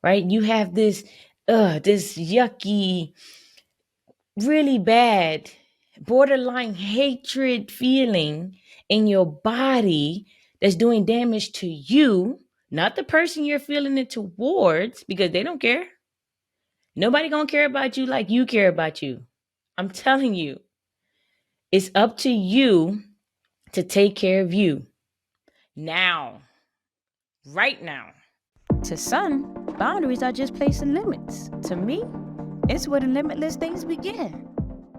right? You have this yucky, really bad, borderline hatred feeling in your body that's doing damage to you, not the person you're feeling it towards, because they don't care. Nobody gonna care about you like you care about you. I'm telling you, it's up to you to take care of you now, right now. To some, boundaries are just placing limits. To me, it's where the limitless things begin.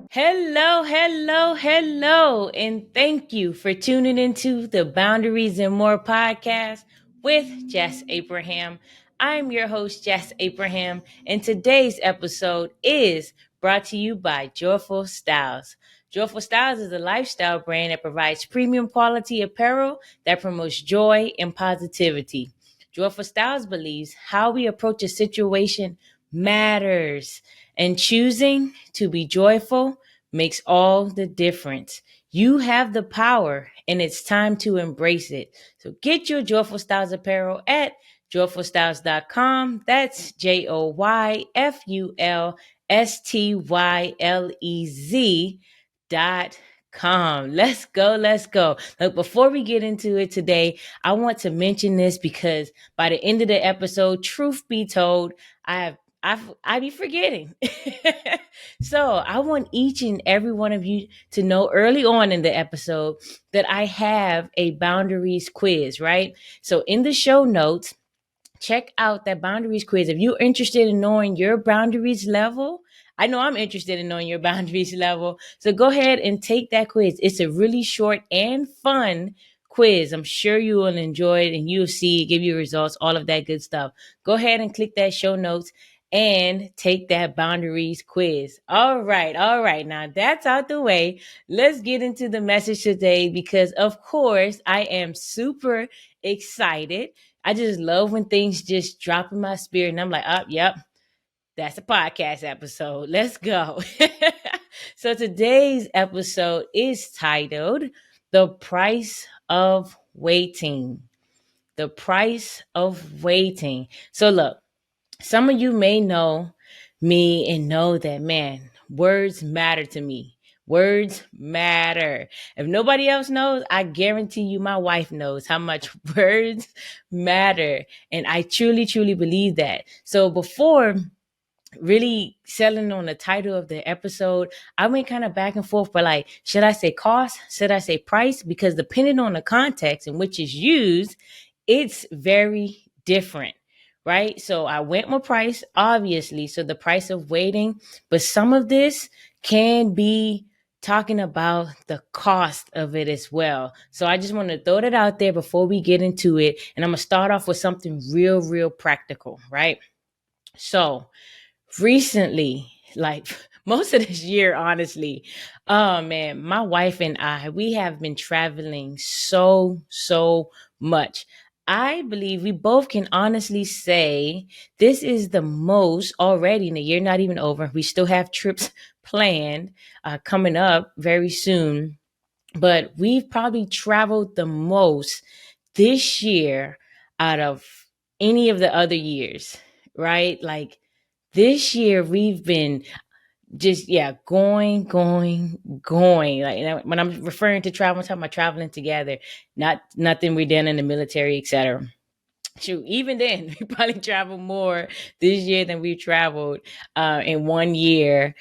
Hello, hello, hello, and thank you for tuning into the Boundaries and More podcast with Jess Abraham. I'm your host, Jess Abraham, and today's episode is brought to you by Joyful Styles. Joyful Styles is a lifestyle brand that provides premium quality apparel that promotes joy and positivity. Joyful Styles believes how we approach a situation matters, and choosing to be joyful makes all the difference. You have the power, and it's time to embrace it. So get your Joyful Styles apparel at joyfulstyles.com. That's JOYFULSTYLEZ.com. Let's go. Let's go. Look, before we get into it today, I want to mention this because by the end of the episode, truth be told, I be forgetting. So I want each and every one of you to know early on in the episode that I have a boundaries quiz, right? So in the show notes, check out that boundaries quiz. If you're interested in knowing your boundaries level, I know I'm interested in knowing your boundaries level. So go ahead and take that quiz. It's a really short and fun quiz. I'm sure you will enjoy it and you'll see, give you results, all of that good stuff. Go ahead and click that show notes and take that boundaries quiz. All right. All right. Now that's out the way. Let's get into the message today because, of course, I am super excited. I just love when things just drop in my spirit and I'm like, oh, yep, that's a podcast episode. Let's go. So today's episode is titled The Price of Waiting. The Price of Waiting. So look, some of you may know me and know that, man, words matter to me. Words matter. If nobody else knows, I guarantee you my wife knows how much words matter. And I truly, truly believe that. So before really settling on the title of the episode, I went kind of back and forth, but like, should I say cost? Should I say price? Because depending on the context in which it's used, it's very different, right? So I went with price, obviously. So the price of waiting, but some of this can be talking about the cost of it as well. So I just want to throw that out there before we get into it. And I'm going to start off with something real, real practical, right? So recently, like most of this year, honestly, oh man, my wife and we have been traveling so much. I believe we both can honestly say this is the most already in the year, not even over. We still have trips planned coming up very soon, but we've probably traveled the most this year out of any of the other years, right? Like this year we've been just going. Like when I'm referring to travel, I'm talking about traveling together, not nothing we're done in the military, etc. Shoot, even then we probably traveled more this year than we traveled in 1 year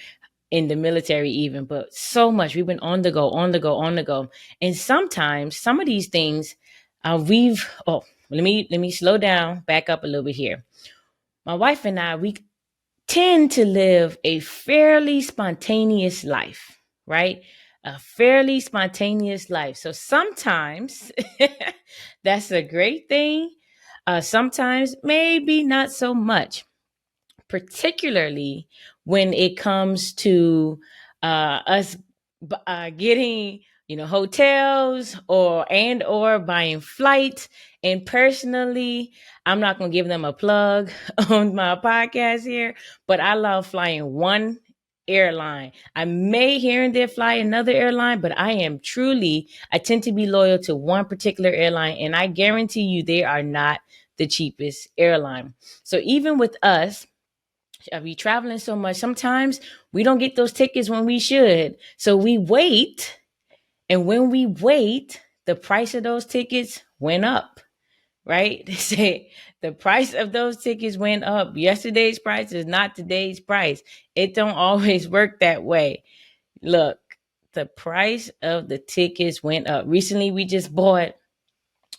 in the military even, but so much. We've been on the go, on the go, on the go. And sometimes some of these things let me slow down, back up a little bit here. My wife and I, we tend to live a fairly spontaneous life, right? A fairly spontaneous life. So sometimes that's a great thing. Sometimes maybe not so much, particularly when it comes to us getting hotels or buying flights. And personally, I'm not going to give them a plug on my podcast here, but I love flying one airline. I may here and there fly another airline, but I tend to be loyal to one particular airline, and I guarantee you they are not the cheapest airline. So even with us, we traveling so much, sometimes we don't get those tickets when we should. So we wait, and when we wait, the price of those tickets went up, right? They say the price of those tickets went up. Yesterday's price is not today's price. It don't always work that way. Look, the price of the tickets went up. Recently, we just bought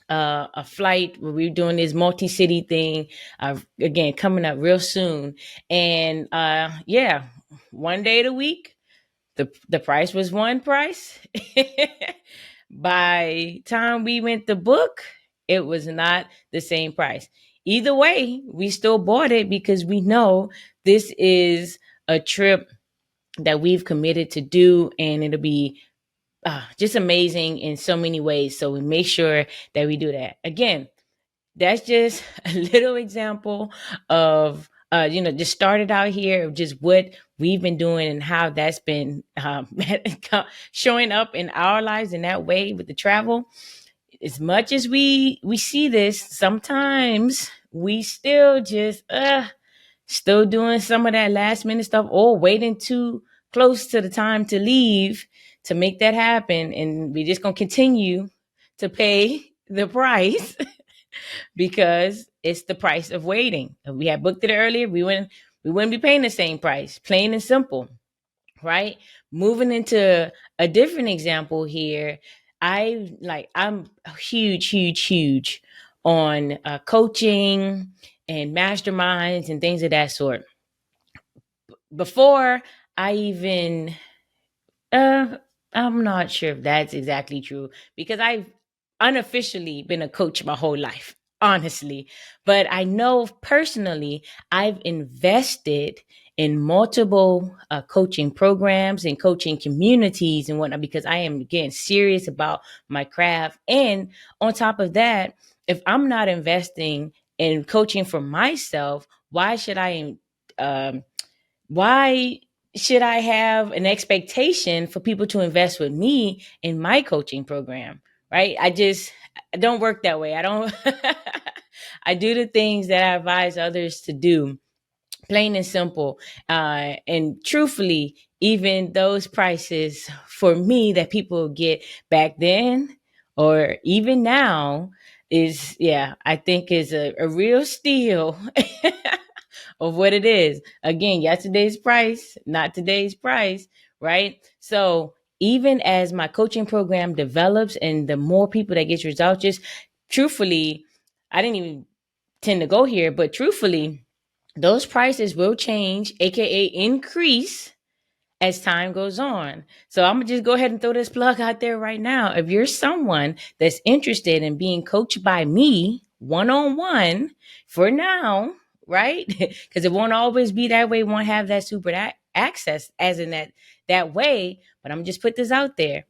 a flight where we are doing this multi-city thing. Again, coming up real soon, and yeah, one day of the week, the price was one price. By time we went to book, it was not the same price. Either way, we still bought it because we know this is a trip that we've committed to do, and it'll be just amazing in so many ways. So we make sure that we do that. Again, that's just a little example of just started out here of just what we've been doing and how that's been showing up in our lives in that way with the travel. As much as we see this, sometimes we still just still doing some of that last minute stuff or waiting too close to the time to leave to make that happen, and we just gonna continue to pay the price because it's the price of waiting. If we had booked it earlier, we wouldn't be paying the same price. Plain and simple, right? Moving into a different example here, I'm huge, huge, huge on coaching and masterminds and things of that sort. Before I even uh, I'm not sure if that's exactly true because I've unofficially been a coach my whole life, honestly. But I know personally, I've invested in multiple coaching programs and coaching communities and whatnot because I am, again, serious about my craft. And on top of that, if I'm not investing in coaching for myself, um, why should I have an expectation for people to invest with me in my coaching program? Right? I don't work that way. I don't, I do the things that I advise others to do, plain and simple. And truthfully, even those prices for me that people get back then or even now I think is a real steal of what it is. Again, yesterday's price, not today's price, right? So even as my coaching program develops and the more people that get results, just truthfully, I didn't even tend to go here, but truthfully, those prices will change, aka increase as time goes on. So I'm gonna just go ahead and throw this plug out there right now. If you're someone that's interested in being coached by me one on one for now, right? Because it won't always be that way. Won't have that super access as in that way. But I'm just put this out there.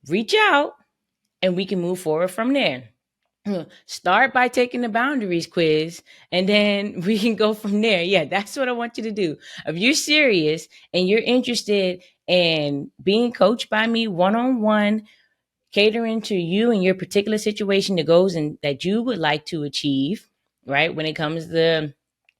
Reach out, and we can move forward from there. Start by taking the boundaries quiz, and then we can go from there. Yeah, that's what I want you to do. If you're serious and you're interested in being coached by me one on one, catering to you and your particular situation, the goals and that you would like to achieve, right? When it comes to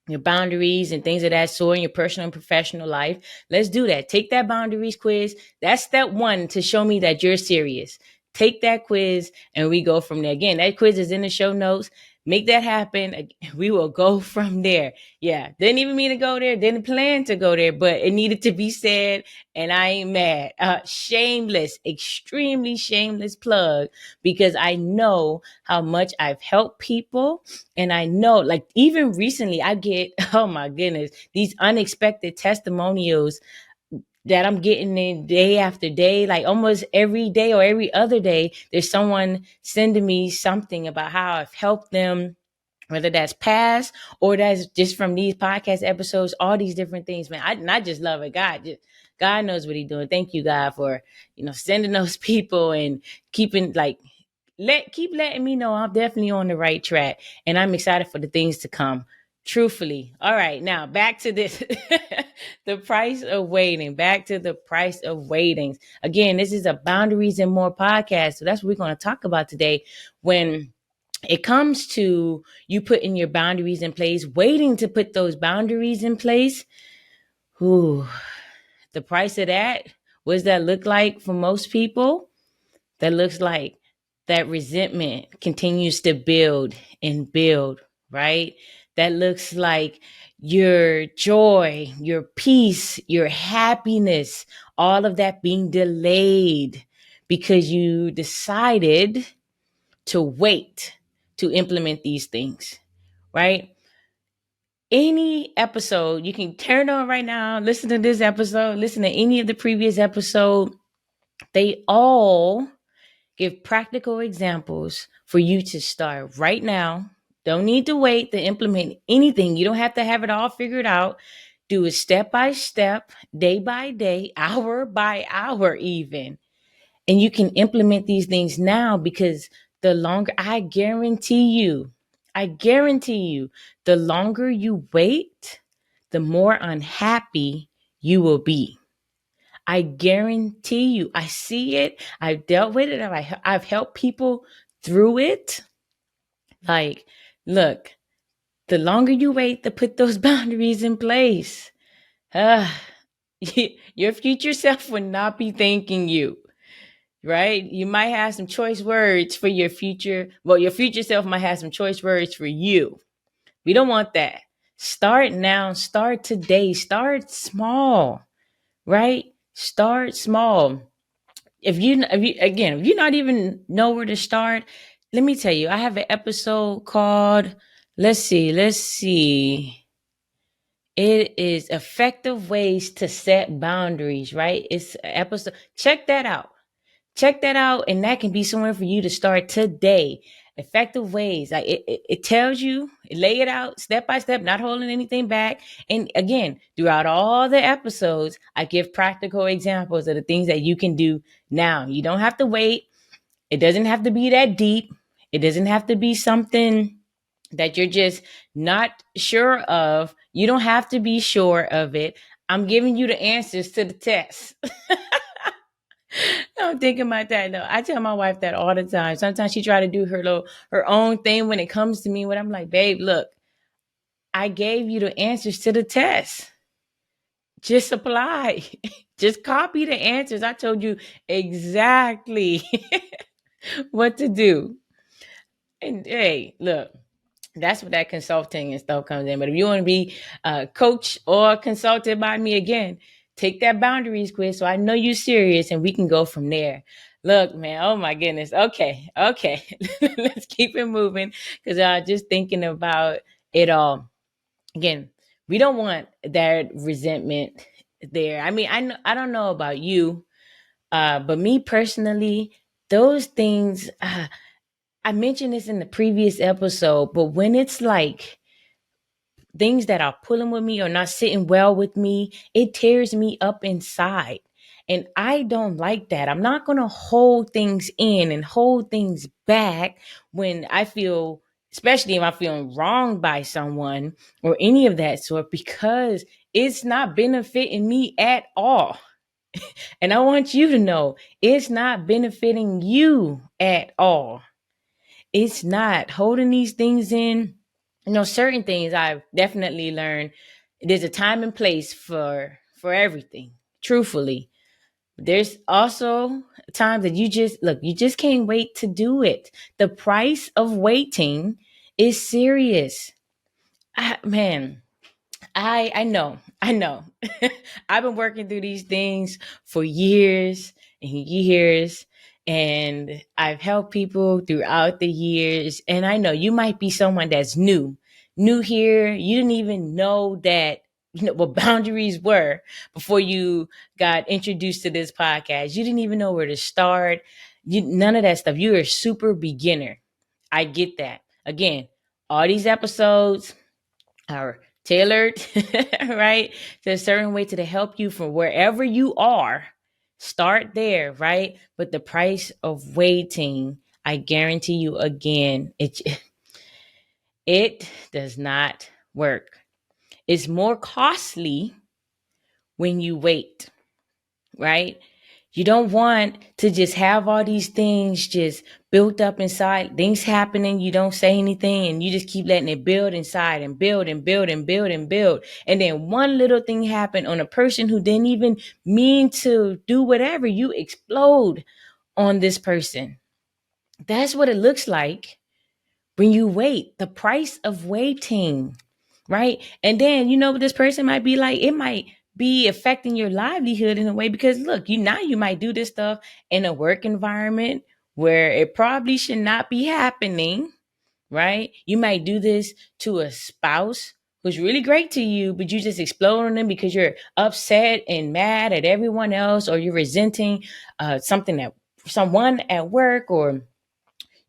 your boundaries and things of that sort in your personal and professional life. Let's do that. Take that boundaries quiz. That's step one to show me that you're serious. Take that quiz and we go from there. Again, that quiz is in the show notes. Make that happen. We will go from there. Yeah. Didn't even mean to go there. Didn't plan to go there, but it needed to be said. And I ain't mad. Shameless, extremely shameless plug because I know how much I've helped people. And I know, like, even recently, I get, oh my goodness, these unexpected testimonials that I'm getting in day after day, like almost every day or every other day, there's someone sending me something about how I've helped them, whether that's past or that's just from these podcast episodes, all these different things, man. I just love it. God knows what he's doing. Thank you, God, for, sending those people and keeping keep letting me know I'm definitely on the right track, and I'm excited for the things to come. Truthfully. All right, now back to this. The price of waiting. Back to the price of waiting. Again, this is a Boundaries and More podcast. So that's what we're going to talk about today. When it comes to you putting your boundaries in place, waiting to put those boundaries in place. Whew, the price of that, what does that look like for most people? That looks like that resentment continues to build and build, right? That looks like your joy, your peace, your happiness, all of that being delayed because you decided to wait to implement these things, right? Any episode you can turn on right now, listen to this episode, listen to any of the previous episode, they all give practical examples for you to start right now. Don't need to wait to implement anything. You don't have to have it all figured out. Do it step by step, day by day, hour by hour, even. And you can implement these things now because the longer, I guarantee you, the longer you wait, the more unhappy you will be. I guarantee you, I see it. I've dealt with it. I've helped people through it. Like, look, the longer you wait to put those boundaries in place, uh, your future self will not be thanking you, right? You might have some choice words for your future. Well, your future self might have some choice words for you. We don't want that. Start now, start today, start small, right? Start small. If you not even know where to start, let me tell you, I have an episode called, let's see. It is effective ways to set boundaries, right? It's an episode. Check that out. Check that out, and that can be somewhere for you to start today. Effective ways, like it tells you, lay it out step by step, not holding anything back. And again, throughout all the episodes, I give practical examples of the things that you can do now. You don't have to wait. It doesn't have to be that deep. It doesn't have to be something that you're just not sure of. You don't have to be sure of it. I'm giving you the answers to the test. I'm thinking about that. No, I tell my wife that all the time. Sometimes she try to do her own thing when it comes to me. When I'm like, babe, look, I gave you the answers to the test. Just apply. Just copy the answers. I told you exactly what to do. And hey, look, that's what that consulting and stuff comes in. But if you want to be coached or consulted by me again, take that boundaries quiz so I know you're serious and we can go from there. Look, man, oh my goodness. Okay. Let's keep it moving because just thinking about it all. Again, we don't want that resentment there. I mean, I don't know about you, but me personally, those things, I mentioned this in the previous episode, but when it's like things that are pulling with me or not sitting well with me, it tears me up inside. And I don't like that. I'm not going to hold things in and hold things back when I feel, especially if I'm feeling wronged by someone or any of that sort, because it's not benefiting me at all. And I want you to know it's not benefiting you at all. It's not holding these things in. Certain things I've definitely learned. There's a time and place for everything. Truthfully, there's also times that you just can't wait to do it. The price of waiting is serious. Man, I know. I've been working through these things for years and years, and I've helped people throughout the years. And I know you might be someone that's new here. You didn't even know that what boundaries were before you got introduced to this podcast. You didn't even know where to start. None of that stuff. You're a super beginner. I get that. Again, all these episodes are tailored, right, to a certain way to help you from wherever you are. Start there, right? But the price of waiting, I guarantee you again, it does not work. It's more costly when you wait, right? You don't want to just have all these things just built up inside, things happening, you don't say anything, and you just keep letting it build inside and build and build and build and build. And then one little thing happened on a person who didn't even mean to do whatever, you explode on this person. That's what it looks like when you wait, the price of waiting, right? And then, this person might be like, it might be affecting your livelihood in a way because look, you might do this stuff in a work environment where it probably should not be happening, right? You might do this to a spouse who's really great to you, but you just explode on them because you're upset and mad at everyone else, or you're resenting something that someone at work, or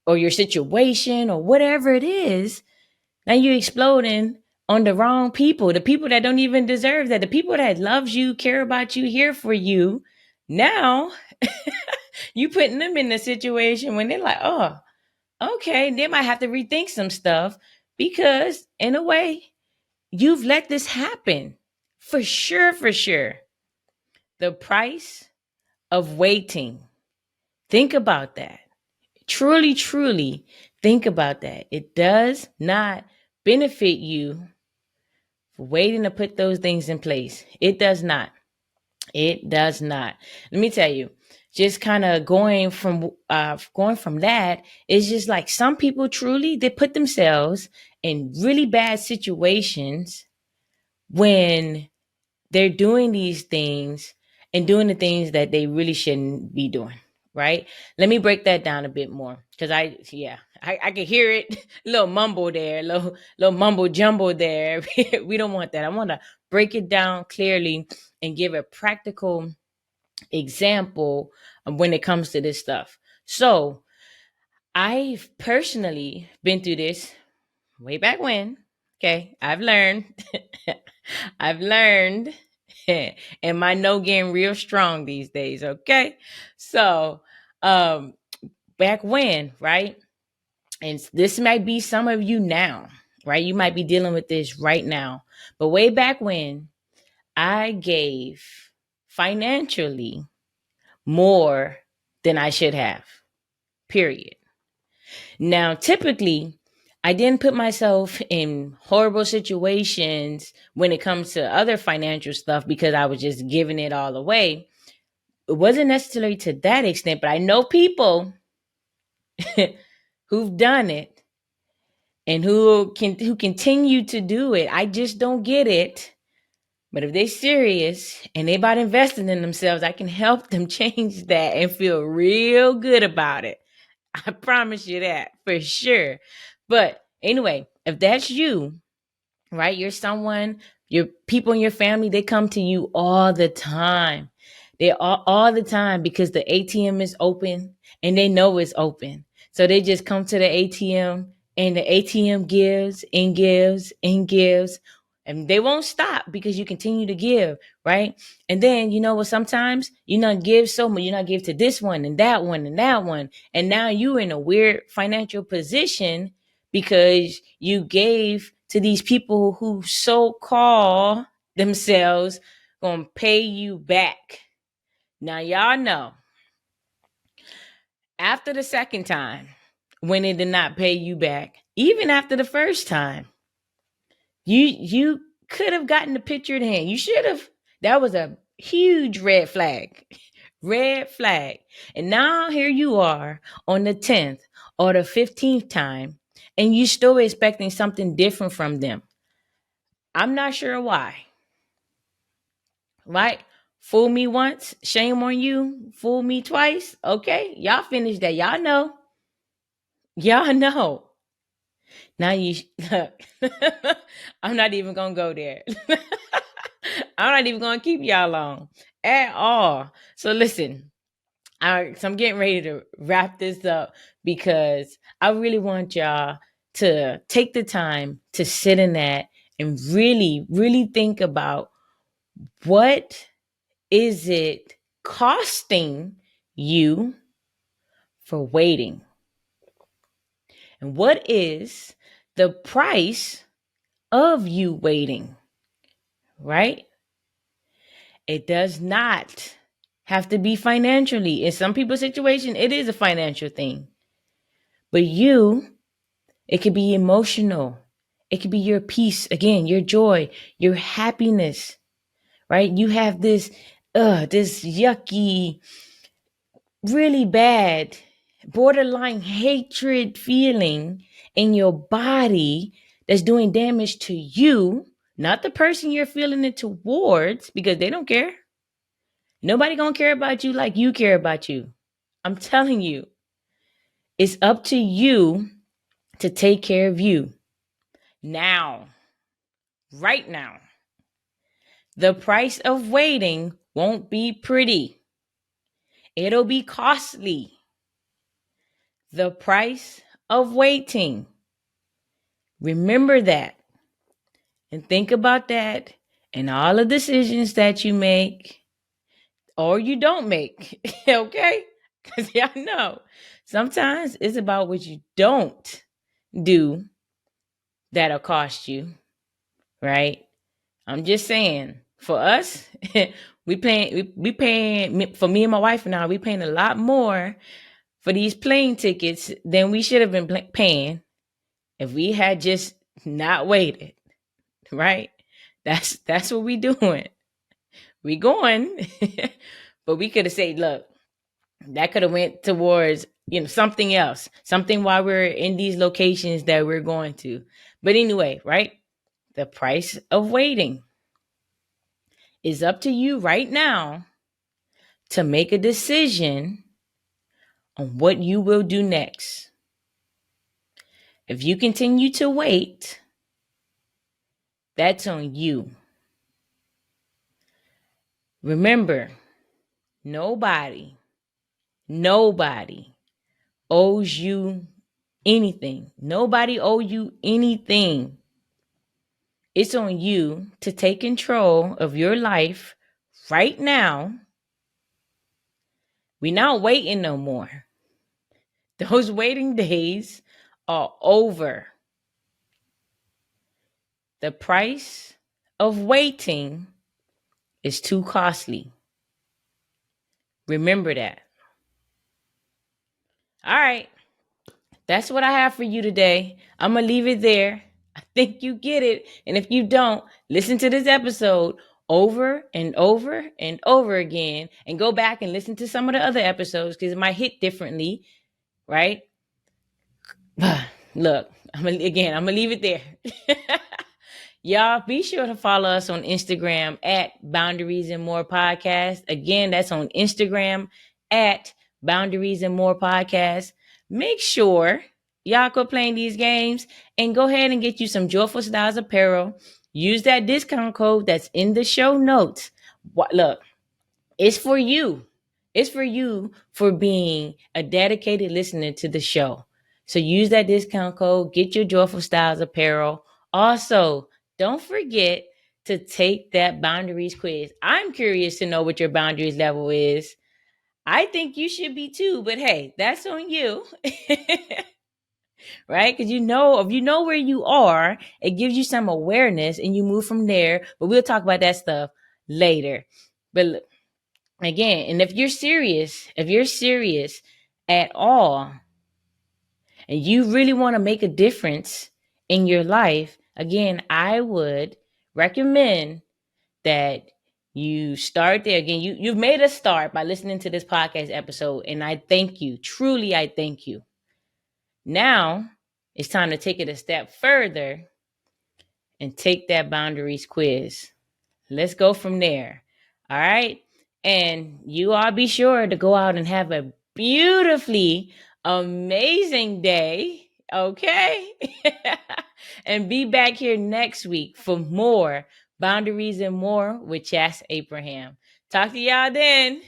your situation, or whatever it is. Now you're exploding on the wrong people, the people that don't even deserve that, the people that loves you, care about you, here for you. Now you putting them in a situation when they're like, oh, okay, they might have to rethink some stuff because in a way you've let this happen. For sure, for sure. The price of waiting. Think about that. Truly, truly think about that. It does not benefit you for waiting to put those things in place. It does not. It does not. Let me tell you, just kind of going from that, it's just like some people truly they put themselves in really bad situations when they're doing these things and doing the things that they really shouldn't be doing. Right? Let me break that down a bit more because I can hear it, little mumble there, little mumble jumble there. We don't want that. I want to break it down clearly and give a practical example of when it comes to this stuff. So I've personally been through this way back when. Okay, I've learned. I've learned, and my no getting real strong these days. Okay, so um, back when, right? And this might be some of you now, right? You might be dealing with this right now, but way back when, I gave financially more than I should have. Period. Now, typically, I didn't put myself in horrible situations when it comes to other financial stuff because I was just giving it all away. It wasn't necessarily to that extent, but I know people who've done it and who continue to do it. I just don't get it. But if they're serious and they about investing in themselves, I can help them change that and feel real good about it. I promise you that for sure. But anyway, if that's you, right? You're someone, your people in your family, they come to you all the time. They all the time because the ATM is open and they know it's open. So they just come to the ATM and the ATM gives and gives and gives. And they won't stop because you continue to give, right? And then you know what? Sometimes you not give so much, you not give to this one and that one and that one. And now you in a weird financial position because you gave to these people who so call themselves gonna pay you back. Now y'all know after the second time when it did not pay you back, even after the first time, you could have gotten the picture at hand. You should have. That was a huge red flag. Red flag. And now here you are on the 10th or the 15th time, and you still expecting something different from them. I'm not sure why. Right? Fool me once, shame on you. Fool me twice. Okay, y'all finish that. Y'all know. Y'all know. Now you look. I'm not even gonna go there. I'm not even gonna keep y'all long at all. So listen, so I'm getting ready to wrap this up because I really want y'all to take the time to sit in that and really, really think about what is it costing you for waiting? And what is the price of you waiting? Right? It does not have to be financially. In some people's situation, it is a financial thing. But it could be emotional. It could be your peace, again, your joy, your happiness, right? You have this yucky, really bad, borderline hatred feeling in your body that's doing damage to you, not the person you're feeling it towards, because they don't care. Nobody gonna care about you like you care about you. I'm telling you, it's up to you to take care of you now, right now. The price of waiting won't be pretty. It'll be costly. The price of waiting. Remember that and think about that and all the decisions that you make or you don't make. Okay? Because y'all know sometimes it's about what you don't do that'll cost you, right? I'm just saying, for us, we paying for me and my wife and I, we paying a lot more for these plane tickets than we should have been paying if we had just not waited, right? That's what we doing. We going, but we could have said, look, that could have went towards something else, something while we're in these locations that we're going to. But anyway, right? The price of waiting is up to you right now to make a decision on what you will do next. If you continue to wait, that's on you. Remember, nobody owes you anything. Nobody owe you anything. It's on you to take control of your life right now. We're not waiting no more. Those waiting days are over. The price of waiting is too costly. Remember that. All right. That's what I have for you today. I'm going to leave it there. I think you get it. And if you don't, listen to this episode over and over and over again and go back and listen to some of the other episodes because it might hit differently, right? Look, I'm going to leave it there. Y'all, be sure to follow us on Instagram at Boundaries and More Podcast. Again, that's on Instagram at Boundaries and More Podcast. Make sure y'all go playing these games and go ahead and get you some Joyful Styles apparel. Use that discount code that's in the show notes. Look, it's for you. It's for you for being a dedicated listener to the show. So use that discount code, get your Joyful Styles apparel. Also, don't forget to take that boundaries quiz. I'm curious to know what your boundaries level is. I think you should be too, but hey, that's on you. Right? Because if you know where you are, it gives you some awareness and you move from there. But we'll talk about that stuff later. But again, and if you're serious at all, and you really want to make a difference in your life, again, I would recommend that you start there. Again, you've made a start by listening to this podcast episode, and I thank you. Truly, I thank you. Now, it's time to take it a step further and take that boundaries quiz. Let's go from there. All right. And you all be sure to go out and have a beautifully amazing day. Okay. And be back here next week for more Boundaries and More with Chas Abraham. Talk to y'all then.